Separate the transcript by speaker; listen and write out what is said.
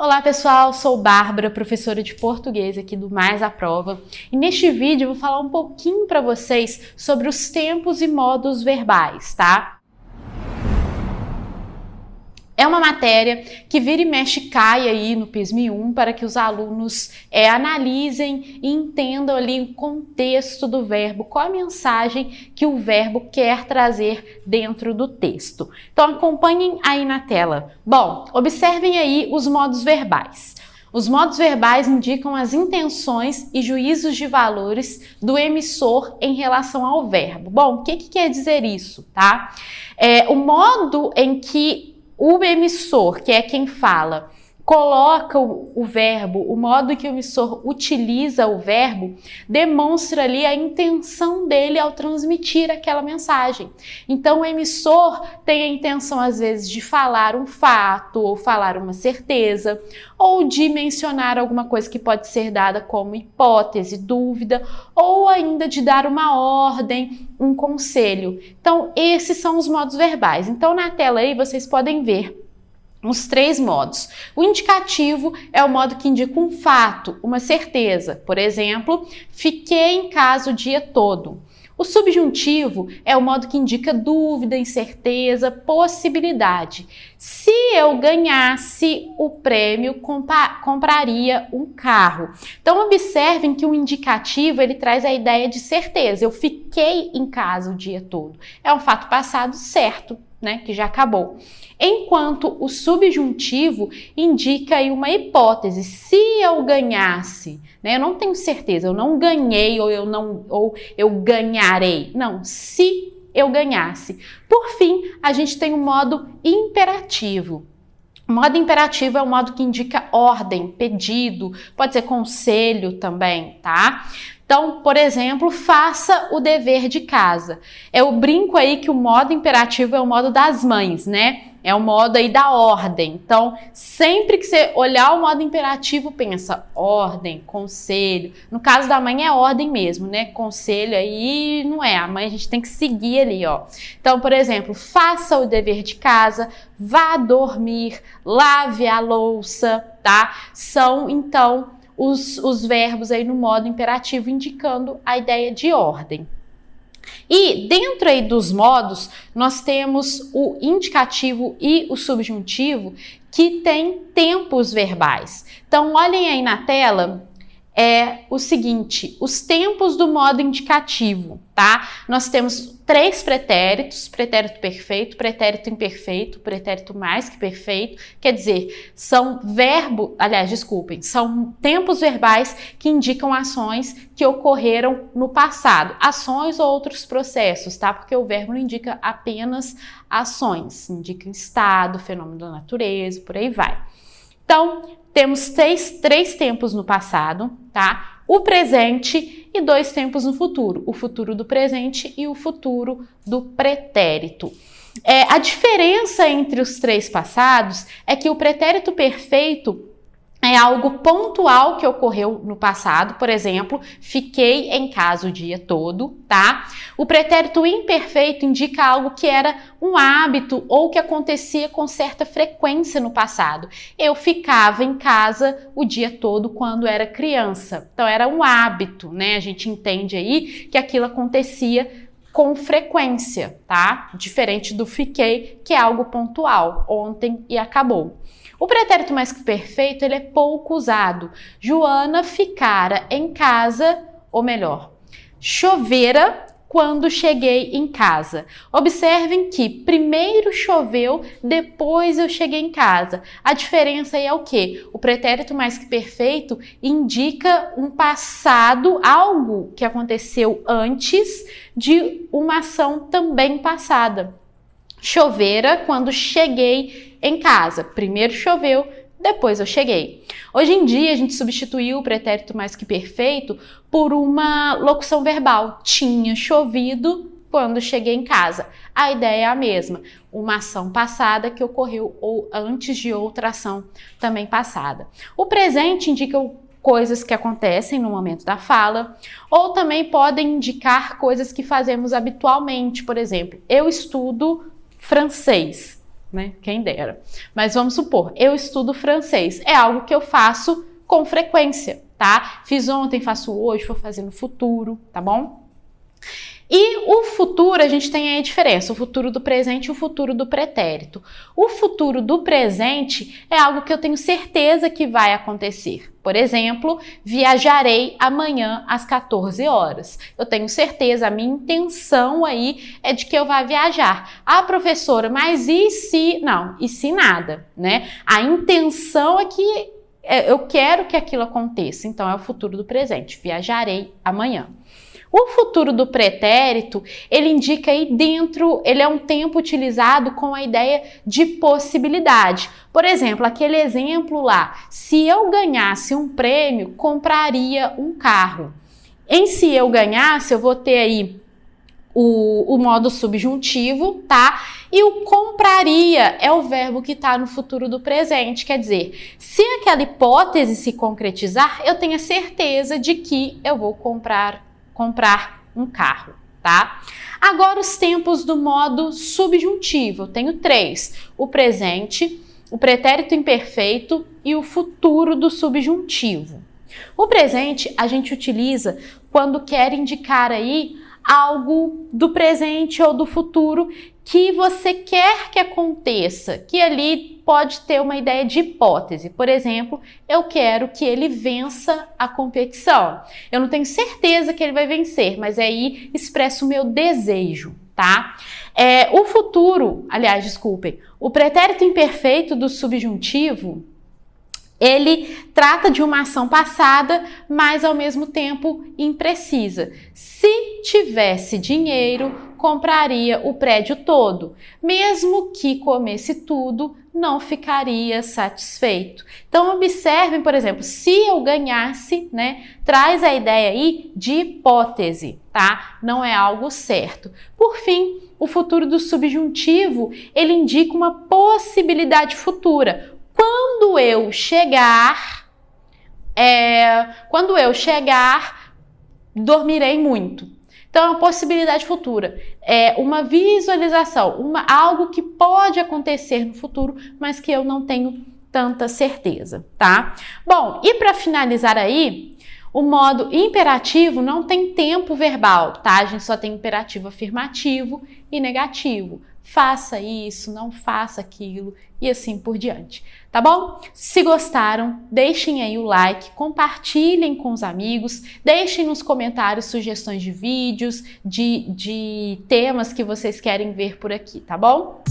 Speaker 1: Olá pessoal, sou Bárbara, professora de português aqui do Mais à Prova, e neste vídeo eu vou falar um pouquinho para vocês sobre os tempos e modos verbais, tá? É uma matéria que vira e mexe cai aí no PISM 1 para que os alunos analisem e entendam ali o contexto do verbo, qual a mensagem que o verbo quer trazer dentro do texto. Então acompanhem aí na tela. Bom, observem aí os modos verbais. Os modos verbais indicam as intenções e juízos de valores do emissor em relação ao verbo. Bom, o que quer dizer isso, tá? O modo em que o emissor, que é quem fala, coloca o verbo, o modo em que o emissor utiliza o verbo, demonstra ali a intenção dele ao transmitir aquela mensagem. Então, o emissor tem a intenção, às vezes, de falar um fato, ou falar uma certeza, ou de mencionar alguma coisa que pode ser dada como hipótese, dúvida, ou ainda de dar uma ordem, um conselho. Então, esses são os modos verbais. Então, na tela aí, vocês podem ver os três modos. O indicativo é o modo que indica um fato, uma certeza. Por exemplo, fiquei em casa o dia todo. O subjuntivo é o modo que indica dúvida, incerteza, possibilidade. Se eu ganhasse o prêmio, compraria um carro. Então, observem que o indicativo ele traz a ideia de certeza. Eu fiquei em casa o dia todo. É um fato passado certo, né, que já acabou. Enquanto o subjuntivo indica aí uma hipótese. Se eu ganhasse, né, eu não tenho certeza, eu não ganhei ou eu ganharei. Não, se eu ganhasse. Por fim, a gente tem o modo imperativo. O modo imperativo é o modo que indica ordem, pedido, pode ser conselho também, tá? Então, por exemplo, faça o dever de casa. Eu brinco aí que o modo imperativo é o modo das mães, né? É o modo aí da ordem. Então, sempre que você olhar o modo imperativo, pensa ordem, conselho. No caso da mãe é ordem mesmo, né? Conselho aí não é. A mãe a gente tem que seguir ali, ó. Então, por exemplo, faça o dever de casa, vá dormir, lave a louça, tá? São, então, os verbos aí no modo imperativo indicando a ideia de ordem. E dentro aí dos modos, nós temos o indicativo e o subjuntivo que tem tempos verbais. Então, olhem aí na tela, é o seguinte, os tempos do modo indicativo, tá? Nós temos três pretéritos, pretérito perfeito, pretérito imperfeito, pretérito mais que perfeito, quer dizer, são são tempos verbais que indicam ações que ocorreram no passado, ações ou outros processos, tá? Porque o verbo não indica apenas ações, indica estado, fenômeno da natureza, por aí vai. Então, temos três tempos no passado, tá? O presente e dois tempos no futuro. O futuro do presente e o futuro do pretérito. A diferença entre os três passados é que o pretérito perfeito é algo pontual que ocorreu no passado, por exemplo, fiquei em casa o dia todo, tá? O pretérito imperfeito indica algo que era um hábito ou que acontecia com certa frequência no passado. Eu ficava em casa o dia todo quando era criança. Então era um hábito, né? A gente entende aí que aquilo acontecia com frequência, tá? Diferente do fiquei, que é algo pontual, ontem e acabou. O pretérito mais que perfeito, ele é pouco usado. Joana ficara em casa, ou melhor, chovera quando cheguei em casa. Observem que primeiro choveu, depois eu cheguei em casa. A diferença aí é o quê? O pretérito mais que perfeito indica um passado, algo que aconteceu antes de uma ação também passada. Chovera quando cheguei em casa. Primeiro choveu, depois eu cheguei. Hoje em dia a gente substituiu o pretérito mais que perfeito por uma locução verbal. Tinha chovido quando cheguei em casa. A ideia é a mesma. Uma ação passada que ocorreu ou antes de outra ação também passada. O presente indica coisas que acontecem no momento da fala, ou também podem indicar coisas que fazemos habitualmente. Por exemplo, eu estudo francês. né? Quem dera. Mas vamos supor, eu estudo francês, é algo que eu faço com frequência, tá? Fiz ontem, faço hoje, vou fazer no futuro, tá bom? E o futuro, a gente tem aí a diferença, o futuro do presente e o futuro do pretérito. O futuro do presente é algo que eu tenho certeza que vai acontecer. Por exemplo, viajarei amanhã às 14 horas. Eu tenho certeza, a minha intenção aí é de que eu vá viajar. Ah, professora, mas e se... Não, e se nada, né? A intenção é que eu quero que aquilo aconteça, então é o futuro do presente, viajarei amanhã. O futuro do pretérito, ele indica aí dentro, ele é um tempo utilizado com a ideia de possibilidade. Por exemplo, aquele exemplo lá, se eu ganhasse um prêmio, compraria um carro. Em se eu ganhasse, eu vou ter aí o modo subjuntivo, tá? E o compraria é o verbo que está no futuro do presente, quer dizer, se aquela hipótese se concretizar, eu tenho a certeza de que eu vou comprar um carro, tá? Agora os tempos do modo subjuntivo, eu tenho 3, o presente, o pretérito imperfeito e o futuro do subjuntivo. O presente a gente utiliza quando quer indicar aí algo do presente ou do futuro que você quer que aconteça, que ali pode ter uma ideia de hipótese. Por exemplo, eu quero que ele vença a competição. Eu não tenho certeza que ele vai vencer, mas aí expresso o meu desejo, tá? O futuro, aliás, desculpem, o pretérito imperfeito do subjuntivo, ele trata de uma ação passada, mas ao mesmo tempo imprecisa. Se tivesse dinheiro, compraria o prédio todo. Mesmo que comesse tudo, não ficaria satisfeito. Então observem, por exemplo, se eu ganhasse, né, traz a ideia aí de hipótese, tá? Não é algo certo. Por fim, o futuro do subjuntivo, ele indica uma possibilidade futura. Quando eu chegar, dormirei muito. Então, é uma possibilidade futura, é uma visualização, algo que pode acontecer no futuro, mas que eu não tenho tanta certeza, tá? Bom, e para finalizar aí, o modo imperativo não tem tempo verbal, tá? A gente só tem imperativo afirmativo e negativo. Faça isso, não faça aquilo e assim por diante, tá bom? Se gostaram, deixem aí o like, compartilhem com os amigos, deixem nos comentários sugestões de vídeos, de temas que vocês querem ver por aqui, tá bom?